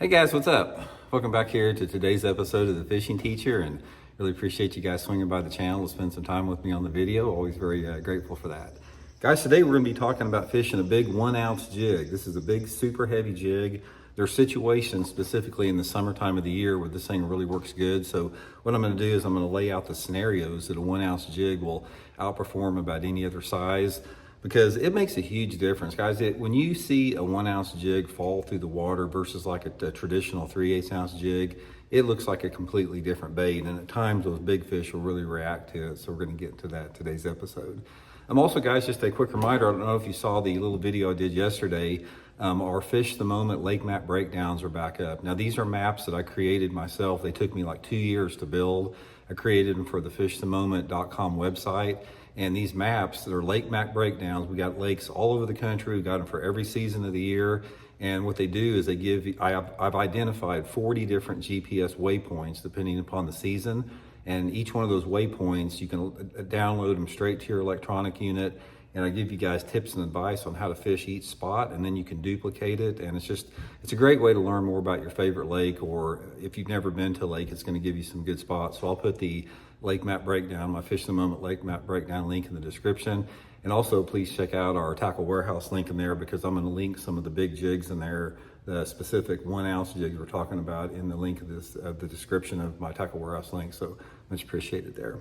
Hey guys, what's up? Welcome back here to today's episode of The Fishing Teacher, and really appreciate you guys swinging by the channel to spend some time with me on the video. Always very grateful for that. Guys, today we're going to be talking about fishing a big 1 ounce jig. This is a big, super heavy jig. There are situations specifically in the summertime of the year where this thing really works good. So what I'm going to do is I'm going to lay out the scenarios that a 1 ounce jig will outperform about any other size, because it makes a huge difference, guys. When you see a 1 ounce jig fall through the water versus like a traditional 3/8 ounce jig, it looks like a completely different bait. And at times those big fish will really react to it. So we're going to get to that today's episode. Also, guys, just a quick reminder, I don't know if you saw the little video I did yesterday. Our Fish the Moment lake map breakdowns are back up. Now, these are maps that I created myself. They took me like 2 years to build. I created them for the fishthemoment.com website. And these maps that are lake map breakdowns, we got lakes all over the country. We got them for every season of the year. And what they do is they give, I've identified 40 different GPS waypoints depending upon the season. And each one of those waypoints, you can download them straight to your electronic unit. And I give you guys tips and advice on how to fish each spot, and then you can duplicate it. And it's a great way to learn more about your favorite lake, or if you've never been to a lake, it's going to give you some good spots. So I'll put the lake map breakdown, my Fish the Moment lake map breakdown link in the description. And also please check out our Tackle Warehouse link in there, because I'm going to link some of the big jigs in there, the specific 1 ounce jigs we're talking about, in the link of the description of my Tackle Warehouse link. So much appreciated there.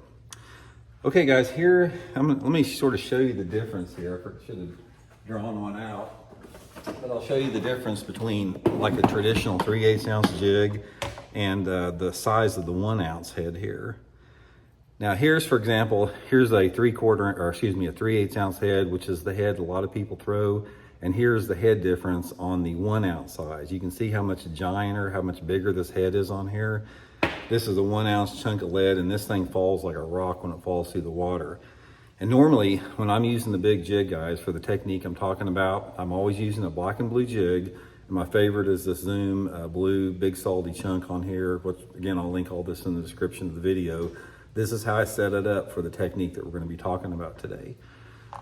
Okay guys, here, let me sort of show you the difference here. I should have drawn one out, but I'll show you the difference between like a traditional 3/8 ounce jig and the size of the 1 ounce head here. Now here's, for example, here's a 3/8 ounce head, which is the head a lot of people throw. And here's the head difference on the 1 ounce size. You can see how much gianter, how much bigger this head is on here. This is a 1 ounce chunk of lead, and this thing falls like a rock when it falls through the water. And normally when I'm using the big jig, guys, for the technique I'm talking about, I'm always using a black and blue jig. And my favorite is this Zoom blue big salty chunk on here, which again, I'll link all this in the description of the video. This is how I set it up for the technique that we're going to be talking about today.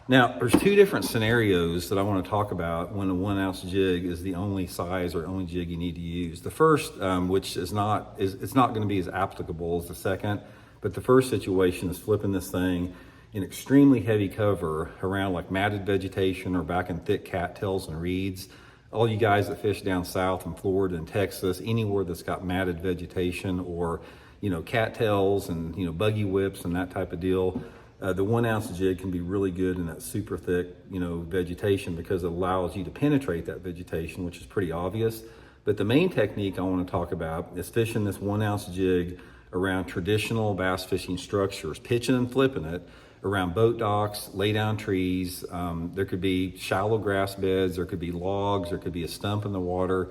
Now, there's two different scenarios that I want to talk about when a 1 ounce jig is the only size or only jig you need to use. The first, which it's not going to be as applicable as the second, but the first situation is flipping this thing in extremely heavy cover around like matted vegetation or back in thick cattails and reeds. All you guys that fish down south in Florida and Texas, anywhere that's got matted vegetation or, cattails and, buggy whips and that type of deal, the 1 ounce jig can be really good in that super thick, vegetation, because it allows you to penetrate that vegetation, which is pretty obvious. But the main technique I want to talk about is fishing this 1 ounce jig around traditional bass fishing structures, pitching and flipping it around boat docks, lay down trees. There could be shallow grass beds, there could be logs, there could be a stump in the water,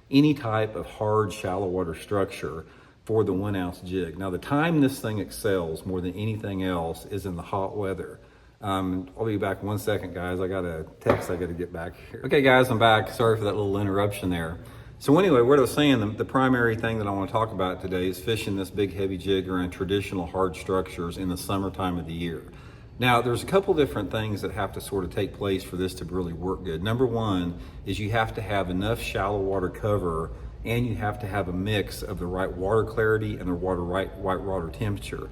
any type of hard shallow water structure for the 1 ounce jig. Now, the time this thing excels more than anything else is in the hot weather. I'll be back 1 second, guys. I got a text I got to get back here. Okay, guys, I'm back. Sorry for that little interruption there. So anyway, what I was saying, the primary thing that I want to talk about today is fishing this big heavy jig around traditional hard structures in the summertime of the year. Now, there's a couple different things that have to sort of take place for this to really work good. Number one is you have to have enough shallow water cover, and you have to have a mix of the right water clarity and the right water temperature.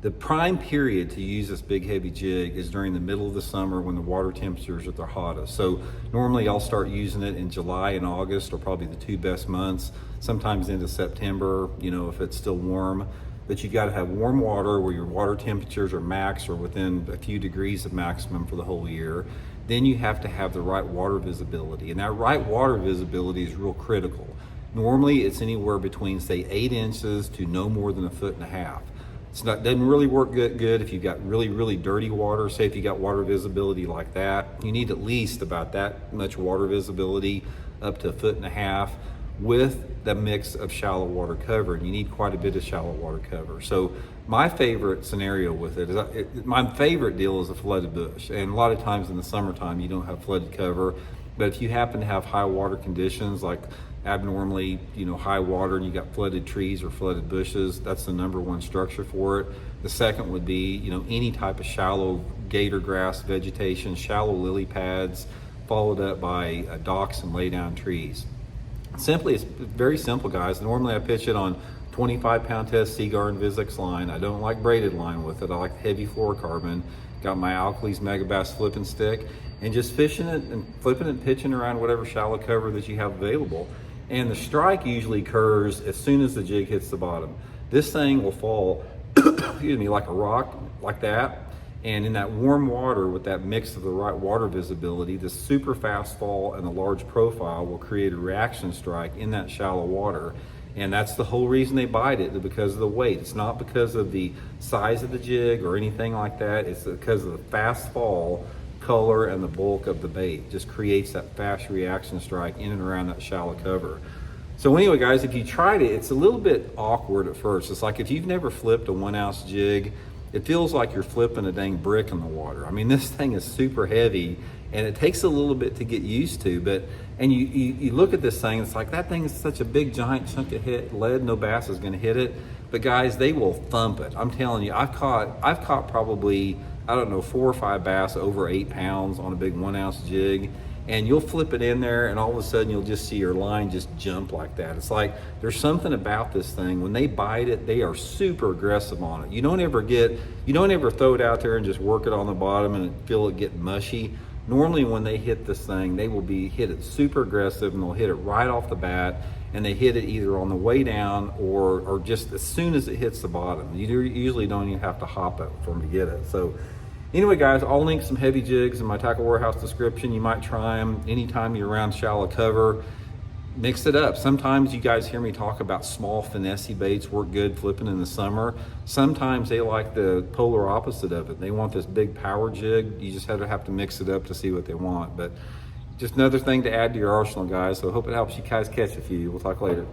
The prime period to use this big heavy jig is during the middle of the summer when the water temperatures are at their hottest. So normally I'll start using it in July and August, are probably the two best months, sometimes into September, if it's still warm. But you've got to have warm water where your water temperatures are max or within a few degrees of maximum for the whole year. Then you have to have the right water visibility, and that right water visibility is real critical. Normally it's anywhere between, say, 8 inches to no more than 1.5 feet. Doesn't really work good if you've got really, really dirty water. Say if you got water visibility like that, you need at least about that much water visibility, up to 1.5 feet, with the mix of shallow water cover. And you need quite a bit of shallow water cover. So my favorite scenario with it is, my favorite deal is a flooded bush. And a lot of times in the summertime, you don't have flooded cover. But if you happen to have high water conditions, like abnormally, high water, and you got flooded trees or flooded bushes, that's the number one structure for it. The second would be, any type of shallow gator grass vegetation, shallow lily pads, followed up by docks and lay down trees. Simply, it's very simple, guys. Normally I pitch it on 25-pound test Seaguar and Vizix line. I don't like braided line with it. I like heavy fluorocarbon. Got my Alkalies Megabass flipping stick, and just fishing it and flipping and pitching around whatever shallow cover that you have available. And the strike usually occurs as soon as the jig hits the bottom. This thing will fall, excuse me, like a rock, like that. And in that warm water with that mix of the right water visibility, the super fast fall and the large profile will create a reaction strike in that shallow water. And that's the whole reason they bite it, because of the weight. It's not because of the size of the jig or anything like that. It's because of the fast fall, color, and the bulk of the bait. It just creates that fast reaction strike in and around that shallow cover. So anyway, guys, if you tried it, it's a little bit awkward at first. It's like if you've never flipped a 1-ounce jig, it feels like you're flipping a dang brick in the water. I mean, this thing is super heavy, and it takes a little bit to get used to. And you look at this thing, it's like, that thing is such a big giant chunk of lead, no bass is gonna hit it. But guys, they will thump it. I'm telling you, I've caught probably, I don't know, 4 or 5 bass over 8 pounds on a big 1-ounce jig. And you'll flip it in there, and all of a sudden you'll just see your line just jump like that. It's like there's something about this thing. When they bite it, they are super aggressive on it. You don't ever throw it out there and just work it on the bottom and feel it get mushy. Normally when they hit this thing, they will hit it super aggressive, and they'll hit it right off the bat, and they hit it either on the way down or just as soon as it hits the bottom. You usually don't even have to hop it for them to get it. So anyway, guys, I'll link some heavy jigs in my Tackle Warehouse description. You might try them anytime you're around shallow cover. Mix it up. Sometimes you guys hear me talk about small finessey baits work good flipping in the summer. Sometimes they like the polar opposite of it. They want this big power jig. You just have to mix it up to see what they want. But just another thing to add to your arsenal, guys. So I hope it helps you guys catch a few. We'll talk later.